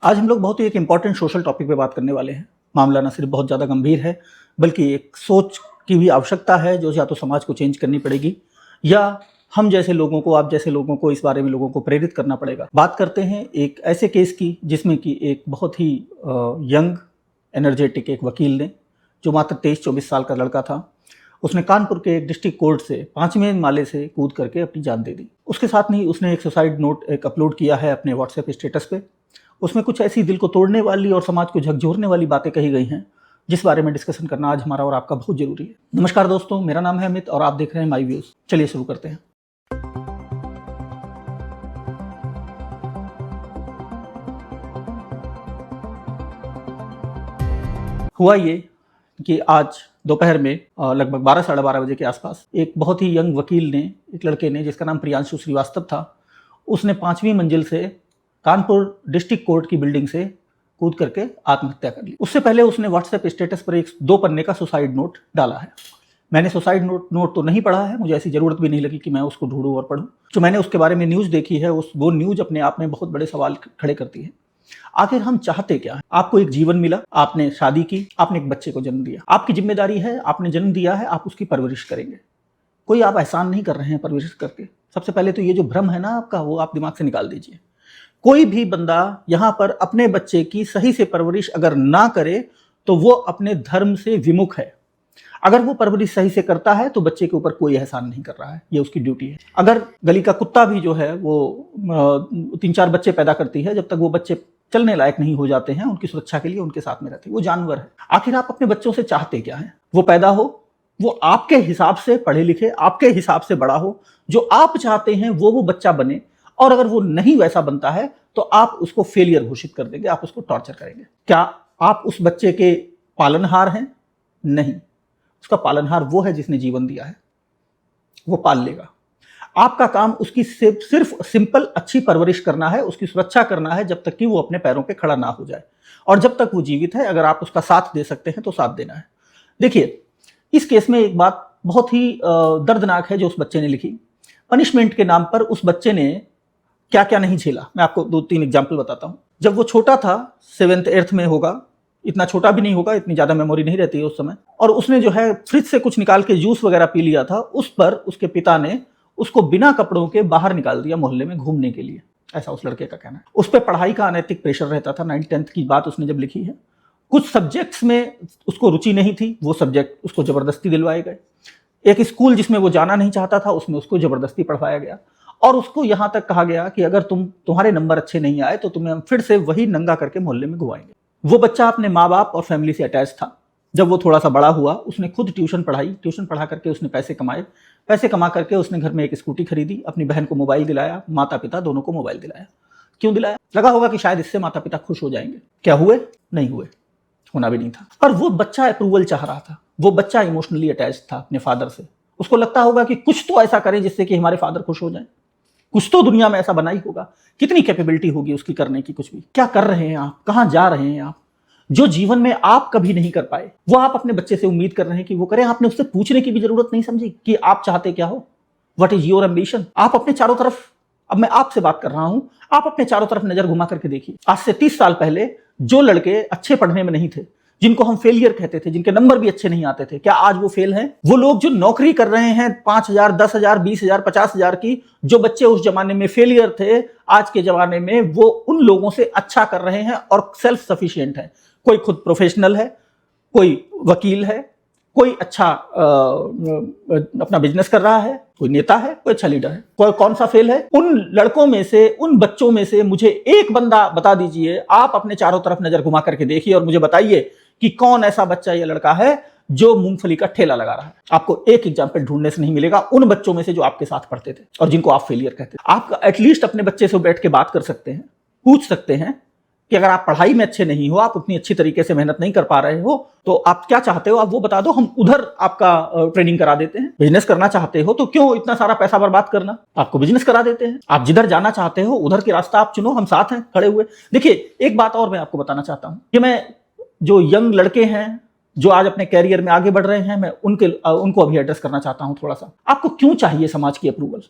आज हम लोग बहुत ही एक इम्पॉर्टेंट सोशल टॉपिक पे बात करने वाले हैं। मामला ना सिर्फ बहुत ज़्यादा गंभीर है, बल्कि एक सोच की भी आवश्यकता है जो या तो समाज को चेंज करनी पड़ेगी या हम जैसे लोगों को, आप जैसे लोगों को इस बारे में लोगों को प्रेरित करना पड़ेगा। बात करते हैं एक ऐसे केस की जिसमें कि एक बहुत ही यंग एनर्जेटिक एक वकील ने, जो मात्र 23-24 साल का लड़का था, उसने कानपुर के एक डिस्ट्रिक्ट कोर्ट से 5वें माले से कूद करके अपनी जान दे दी। उसके साथ नहीं उसने एक सुसाइड नोट एक अपलोड किया है अपने व्हाट्सएप स्टेटस पे। उसमें कुछ ऐसी दिल को तोड़ने वाली और समाज को झकझोरने वाली बातें कही गई हैं जिस बारे में डिस्कशन करना आज हमारा और आपका बहुत जरूरी है। नमस्कार दोस्तों, मेरा नाम है अमित और आप देख रहे हैं माई व्यूज। चलिए शुरू करते हैं। हुआ ये कि आज दोपहर में लगभग 12-12:30 बजे के आसपास एक बहुत ही यंग वकील ने, एक लड़के ने जिसका नाम प्रियांशु श्रीवास्तव था, उसने 5वीं मंजिल से कानपुर डिस्ट्रिक्ट कोर्ट की बिल्डिंग से कूद करके आत्महत्या कर ली। उससे पहले उसने व्हाट्सएप स्टेटस पर एक 2 पन्ने का सुसाइड नोट डाला है। मैंने सुसाइड नोट तो नहीं पढ़ा है, मुझे ऐसी जरूरत भी नहीं लगी कि मैं उसको ढूंढूं और पढ़ूं। जो मैंने उसके बारे में न्यूज़ देखी है, वो न्यूज़ अपने आप में बहुत बड़े सवाल खड़े करती है। आखिर हम चाहते क्या है? आपको एक जीवन मिला, आपने शादी की, आपने एक बच्चे को जन्म दिया। आपकी जिम्मेदारी है, आपने जन्म दिया है, आप उसकी परवरिश करेंगे। कोई आप एहसान नहीं कर रहे हैं परवरिश करके। सबसे पहले तो ये जो भ्रम है ना आपका, वो आप दिमाग से निकाल दीजिए। कोई भी बंदा यहाँ पर अपने बच्चे की सही से परवरिश अगर ना करे तो वो अपने धर्म से विमुख है। अगर वो परवरिश सही से करता है तो बच्चे के ऊपर कोई एहसान नहीं कर रहा है, ये उसकी ड्यूटी है। अगर गली का कुत्ता भी जो है वो 3-4 बच्चे पैदा करती है, जब तक वो बच्चे चलने लायक नहीं हो जाते हैं, उनकी सुरक्षा के लिए उनके साथ में रहते हैं। वो जानवर है। आखिर आप अपने बच्चों से चाहते क्या है? वो पैदा हो, वो आपके हिसाब से पढ़े लिखे, आपके हिसाब से बड़ा हो, जो आप चाहते हैं वो बच्चा बने। और अगर वो नहीं वैसा बनता है तो आप उसको फेलियर घोषित कर देंगे, आप उसको टॉर्चर करेंगे। क्या आप उस बच्चे के पालनहार हैं? नहीं, उसका पालनहार वो है जिसने जीवन दिया है, वो पाल लेगा। आपका काम उसकी सिर्फ सिंपल अच्छी परवरिश करना है, उसकी सुरक्षा करना है जब तक कि वो अपने पैरों पे खड़ा ना हो जाए। और जब तक वो जीवित है, अगर आप उसका साथ दे सकते हैं तो साथ देना है। देखिए, इस केस में एक बात बहुत ही दर्दनाक है जो उस बच्चे ने लिखी। पनिशमेंट के नाम पर उस बच्चे ने क्या क्या नहीं झेला, मैं आपको 2-3 एग्जाम्पल बताता हूँ। जब वो छोटा था, 7th 8th में होगा, इतना छोटा भी नहीं होगा, इतनी ज्यादा मेमोरी नहीं रहती है उस समय, और उसने जो है फ्रिज से कुछ निकाल के जूस वगैरह पी लिया था। उस पर उसके पिता ने उसको बिना कपड़ों के बाहर निकाल दिया मोहल्ले में घूमने के लिए, ऐसा उस लड़के का कहना है। उस पर पढ़ाई का अनैतिक प्रेशर रहता था। 9th 10th की बात उसने जब लिखी है। कुछ सब्जेक्ट्स में उसको रुचि नहीं थी, वो सब्जेक्ट उसको जबरदस्ती दिलवाए गए। एक स्कूल जिसमें वो जाना नहीं चाहता था, उसमें उसको जबरदस्ती पढ़वाया गया। और उसको यहां तक कहा गया कि अगर तुम्हारे नंबर अच्छे नहीं आए तो तुम्हें हम फिर से वही नंगा करके मोहल्ले में घुमाएंगे। वो बच्चा अपने माँ बाप और फैमिली से अटैच था। जब वो थोड़ा सा बड़ा हुआ, उसने खुद ट्यूशन पढ़ाई, ट्यूशन पढ़ा करके उसने पैसे कमाए। पैसे कमा करके उसने घर में एक स्कूटी खरीदी, अपनी बहन को मोबाइल दिलाया, माता पिता दोनों को मोबाइल दिलाया। क्यों दिलाया? लगा होगा कि शायद इससे माता पिता खुश हो जाएंगे। क्या हुए? नहीं हुए, होना भी नहीं था। और वो बच्चा अप्रूवल चाह रहा था, वो बच्चा इमोशनली अटैच था अपने फादर से। उसको लगता होगा कि कुछ तो ऐसा करें जिससे कि हमारे फादर खुश हो जाए, कुछ तो दुनिया में ऐसा बना ही होगा। कितनी कैपेबिलिटी होगी उसकी करने की कुछ भी। क्या कर रहे हैं आप? कहां जा रहे हैं आप? जो जीवन में आप कभी नहीं कर पाए वो आप अपने बच्चे से उम्मीद कर रहे हैं कि वो करे। आपने उससे पूछने की भी जरूरत नहीं समझी कि आप चाहते क्या हो, व्हाट इज योर एम्बिशन। आप अपने चारों तरफ, अब मैं आपसे बात कर रहा हूं, आप अपने चारों तरफ नजर घुमा करके देखिए। आज से 30 साल पहले जो लड़के अच्छे पढ़ने में नहीं थे, जिनको हम फेलियर कहते थे, जिनके नंबर भी अच्छे नहीं आते थे, क्या आज वो फेल हैं? वो लोग जो नौकरी कर रहे हैं 5,000, 10,000, 20,000, 50,000 की, जो बच्चे उस जमाने में फेलियर थे, आज के जमाने में वो उन लोगों से अच्छा कर रहे हैं और सेल्फ सफिशिएंट है। कोई खुद प्रोफेशनल है, कोई वकील है, कोई अच्छा अपना बिजनेस कर रहा है, कोई नेता है, कोई अच्छा लीडर है। कोई कौन सा फेल है? उन लड़कों में से, उन बच्चों में से मुझे एक बंदा बता दीजिए। आप अपने चारों तरफ नजर घुमा करके देखिए और मुझे बताइए कि कौन ऐसा बच्चा या लड़का है जो मूंगफली का ठेला लगा रहा है। आपको एक एग्जाम्पल ढूंढने से नहीं मिलेगा उन बच्चों में से जो आपके साथ पढ़ते थे और जिनको आप फेलियर कहते थे। आप एटलीस्ट अपने बच्चे से बैठ के बात कर सकते हैं, पूछ सकते हैं कि अगर आप पढ़ाई में अच्छे नहीं हो, आप उतनी अच्छी तरीके से मेहनत नहीं कर पा रहे हो, तो आप क्या चाहते हो, आप वो बता दो, हम उधर आपका ट्रेनिंग करा देते हैं। बिजनेस करना चाहते हो तो क्यों इतना सारा पैसा बर्बाद करना, आपको बिजनेस करा देते हैं। आप जिधर जाना चाहते हो उधर की रास्ता आप चुनो, हम साथ हैं खड़े हुए। देखिए, एक बात और मैं आपको बताना चाहता हूं कि मैं जो यंग लड़के हैं जो आज अपने कैरियर में आगे बढ़ रहे हैं, मैं उनको अभी एड्रेस करना चाहता हूं थोड़ा सा। आपको क्यों चाहिए समाज की अप्रूवल?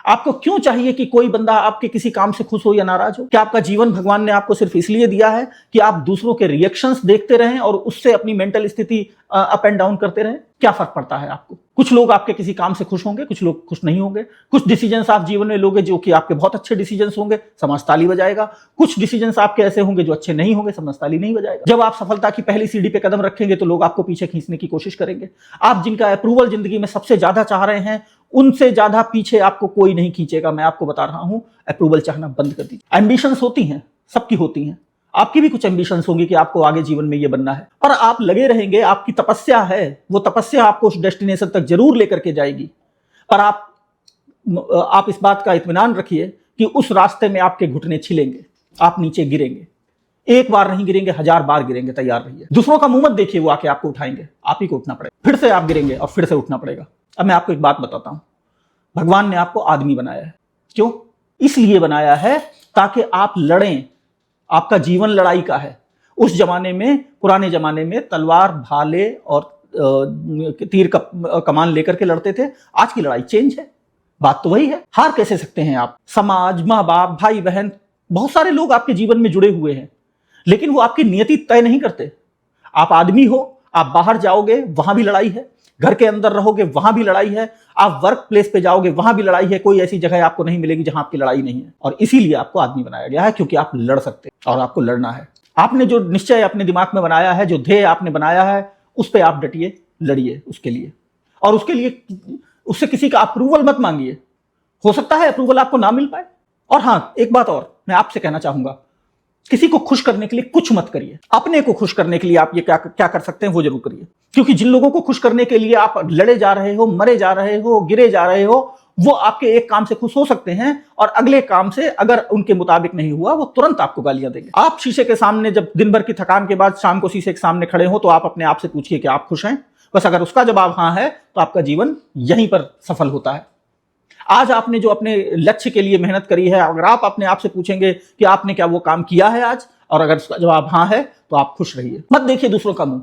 आपको क्यों चाहिए कि कोई बंदा आपके किसी काम से खुश हो या नाराज हो? क्या आपका जीवन भगवान ने आपको सिर्फ इसलिए दिया है कि आप दूसरों के रिएक्शंस देखते रहें और उससे अपनी मेंटल स्थिति अप एंड डाउन करते रहें? क्या फर्क पड़ता है आपको? कुछ लोग आपके किसी काम से खुश होंगे, कुछ लोग खुश नहीं होंगे। कुछ डिसीजंस आप जीवन में लोगे जो कि आपके बहुत अच्छे डिसीजंस होंगे, समाज ताली बजाएगा। कुछ डिसीजंस आपके ऐसे होंगे जो अच्छे नहीं होंगे, समाज ताली नहीं बजाएगा। जब आप सफलता की पहली सीढ़ी पे कदम रखेंगे तो लोग आपको पीछे खींचने की कोशिश करेंगे। आप जिनका अप्रूवल जिंदगी में सबसे ज्यादा चाह रहे हैं, उनसे ज्यादा पीछे आपको कोई नहीं खींचेगा। मैं आपको बता रहा हूं, अप्रूवल चाहना बंद कर दीजिए। एम्बिशंस होती हैं, सबकी होती हैं। आपकी भी कुछ एम्बिशंस होंगी कि आपको आगे जीवन में ये बनना है, और आप लगे रहेंगे। आपकी तपस्या है, वो तपस्या आपको उस डेस्टिनेशन तक जरूर लेकर के जाएगी। पर आप इस बात का इत्मीनान रखिए कि उस रास्ते में आपके घुटने छिलेंगे, आप नीचे गिरेंगे। एक बार नहीं गिरेंगे, 1000 बार गिरेंगे। तैयार रहिए। दूसरों का मुंह मत देखिए, वो आके आपको उठाएंगे, आप ही को उठना पड़ेगा। फिर से आप गिरेंगे और फिर से उठना पड़ेगा। अब मैं आपको एक बात बताता हूं, भगवान ने आपको आदमी बनाया है। क्यों? इसलिए बनाया है ताकि आप लड़ें। आपका जीवन लड़ाई का है। उस जमाने में, पुराने जमाने में तलवार, भाले और तीर कमान लेकर के लड़ते थे। आज की लड़ाई चेंज है, बात तो वही है। हार कैसे सकते हैं आप? समाज, माँ बाप, भाई बहन, बहुत सारे लोग आपके जीवन में जुड़े हुए हैं, लेकिन वो आपकी नियति तय नहीं करते। आप आदमी हो, आप बाहर जाओगे वहां भी लड़ाई है, घर के अंदर रहोगे वहां भी लड़ाई है, आप वर्क प्लेस पे जाओगे वहां भी लड़ाई है। कोई ऐसी जगह आपको नहीं मिलेगी जहां आपकी लड़ाई नहीं है। और इसीलिए आपको आदमी बनाया गया है, क्योंकि आप लड़ सकते हैं और आपको लड़ना है। आपने जो निश्चय अपने दिमाग में बनाया है, जो ध्येय आपने बनाया है, उस पर आप डटिए, लड़िए उसके लिए। और उसके लिए उससे किसी का अप्रूवल मत मांगिए। हो सकता है अप्रूवल आपको ना मिल पाए। और हाँ, एक बात और मैं आपसे कहना चाहूंगा, किसी को खुश करने के लिए कुछ मत करिए। अपने को खुश करने के लिए आप ये क्या कर सकते हैं वो जरूर करिए। क्योंकि जिन लोगों को खुश करने के लिए आप लड़े जा रहे हो, मरे जा रहे हो, गिरे जा रहे हो, वो आपके एक काम से खुश हो सकते हैं और अगले काम से अगर उनके मुताबिक नहीं हुआ, वो तुरंत आपको गालियां देंगे। आप शीशे के सामने जब दिन भर की थकान के बाद शाम को शीशे के सामने खड़े हो, तो आप अपने आप से पूछिए कि आप खुश हैं। बस अगर उसका जवाब हाँ है तो आपका जीवन यहीं पर सफल होता है। आज आपने जो अपने लक्ष्य के लिए मेहनत करी है, अगर आप अपने आप से पूछेंगे कि आपने क्या वो काम किया है आज, और अगर उसका जवाब हाँ है, तो आप खुश रहिए। मत देखिए दूसरों का मुंह।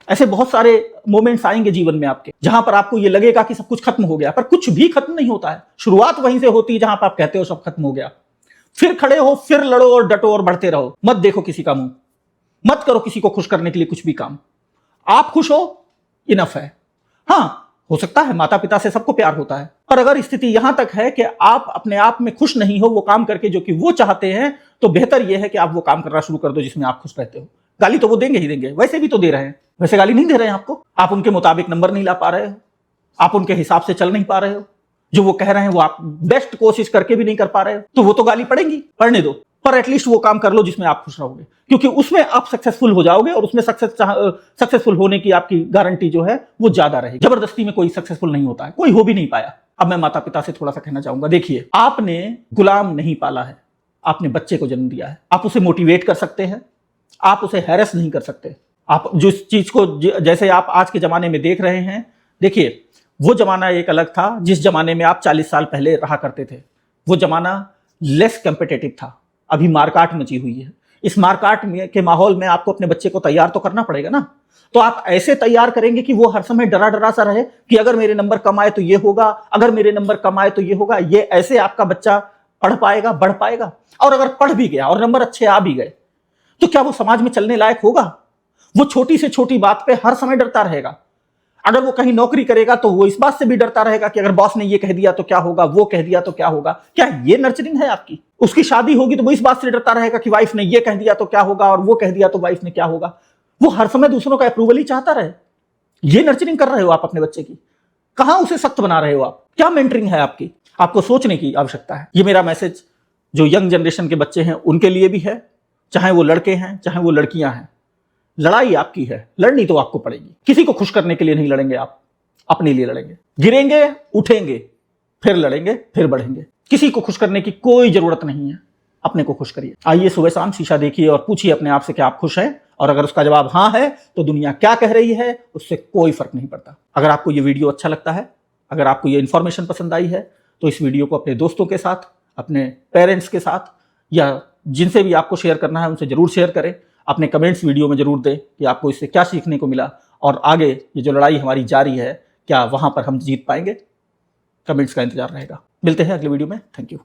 ऐसे बहुत सारे मोमेंट्स आएंगे जीवन में आपके, जहां पर आपको ये लगेगा कि सब कुछ खत्म हो गया, पर कुछ भी खत्म नहीं होता है। शुरुआत वहीं से होती है जहां पर आप कहते हो सब खत्म हो गया। फिर खड़े हो, फिर लड़ो और डटो और बढ़ते रहो। मत देखो किसी का मुंह, मत करो किसी को खुश करने के लिए कुछ भी काम। आप खुश हो, इनफ है। हाँ, हो सकता है माता पिता से सबको प्यार होता है, पर अगर स्थिति यहां तक है कि आप अपने आप में खुश नहीं हो वो काम करके जो कि वो चाहते हैं, तो बेहतर यह है कि आप वो काम करना शुरू कर दो जिसमें आप खुश रहते हो। गाली तो वो देंगे ही देंगे, वैसे भी तो दे रहे हैं। वैसे गाली नहीं दे रहे हैं आपको, आप उनके मुताबिक नंबर नहीं ला पा रहे हो, आप उनके हिसाब से चल नहीं पा रहे हो, जो वो कह रहे हैं वो आप बेस्ट कोशिश करके भी नहीं कर पा रहे हो, तो वो तो गाली पड़ेंगी, पढ़ने दो। पर एटलीस्ट वो काम कर लो जिसमें आप खुश रहोगे, क्योंकि उसमें आप सक्सेसफुल हो जाओगे और उसमें सक्सेसफुल होने की आपकी गारंटी जो है वो ज्यादा रहेगी। जबरदस्ती में कोई सक्सेसफुल नहीं होता है, कोई हो भी नहीं पाया। अब मैं माता पिता से थोड़ा सा कहना चाहूंगा, देखिए, आपने गुलाम नहीं पाला है, आपने बच्चे को जन्म दिया है। आप उसे मोटिवेट कर सकते हैं, आप उसे हैरेस नहीं कर सकते। आप जिस चीज को, जैसे आप आज के जमाने में देख रहे हैं, देखिए वो जमाना एक अलग था जिस जमाने में आप 40 साल पहले रहा करते थे। वो जमाना लेस कॉम्पिटिटिव था। अभी मारकाट मची हुई है। इस मारकाट के माहौल में आपको अपने बच्चे को तैयार तो करना पड़ेगा ना। तो आप ऐसे तैयार करेंगे कि वो हर समय डरा डरा सा रहे कि अगर मेरे नंबर कम आए तो ये होगा, अगर मेरे नंबर कम आए तो ये होगा। ये ऐसे आपका बच्चा पढ़ पाएगा, बढ़ पाएगा। और अगर पढ़ भी गया और नंबर अच्छे आ भी गए, तो क्या वो समाज में चलने लायक होगा? वो छोटी से छोटी बात पे हर समय डरता रहेगा। अगर वो कहीं नौकरी करेगा तो वो इस बात से भी डरता रहेगा कि अगर बॉस ने ये कह दिया तो क्या होगा, वो कह दिया तो क्या होगा। क्या ये नर्चरिंग है आपकी? उसकी शादी होगी तो वो इस बात से डरता रहेगा कि वाइफ ने ये कह दिया तो क्या होगा, और वो कह दिया तो वाइफ ने क्या होगा। वो हर समय दूसरों का अप्रूवल ही चाहता रहे। ये नर्चरिंग कर रहे हो आप अपने बच्चे की? कहां उसे सख्त बना रहे हो आप? क्या मेंटरिंग है आपकी? आपको सोचने की आवश्यकता है। ये मेरा मैसेज जो यंग जनरेशन के बच्चे हैं उनके लिए भी है, चाहे वो लड़के हैं चाहे वो लड़कियां हैं। लड़ाई आपकी है, लड़नी तो आपको पड़ेगी। किसी को खुश करने के लिए नहीं लड़ेंगे आप, अपने लिए लड़ेंगे। गिरेंगे, उठेंगे, फिर लड़ेंगे, फिर बढ़ेंगे। किसी को खुश करने की कोई जरूरत नहीं है, अपने को खुश करिए। आइए सुबह शाम शीशा देखिए और पूछिए अपने आप से कि आप खुश हैं, और अगर उसका जवाब हाँ है तो दुनिया क्या कह रही है उससे कोई फर्क नहीं पड़ता। अगर आपको ये वीडियो अच्छा लगता है, अगर आपको ये इंफॉर्मेशन पसंद आई है, तो इस वीडियो को अपने दोस्तों के साथ, अपने पेरेंट्स के साथ, या जिनसे भी आपको शेयर करना है उनसे जरूर शेयर करें। अपने कमेंट्स वीडियो में जरूर दें कि आपको इससे क्या सीखने को मिला, और आगे ये जो लड़ाई हमारी जारी है, क्या वहां पर हम जीत पाएंगे? कमेंट्स का इंतजार रहेगा। मिलते हैं अगले वीडियो में। Thank you.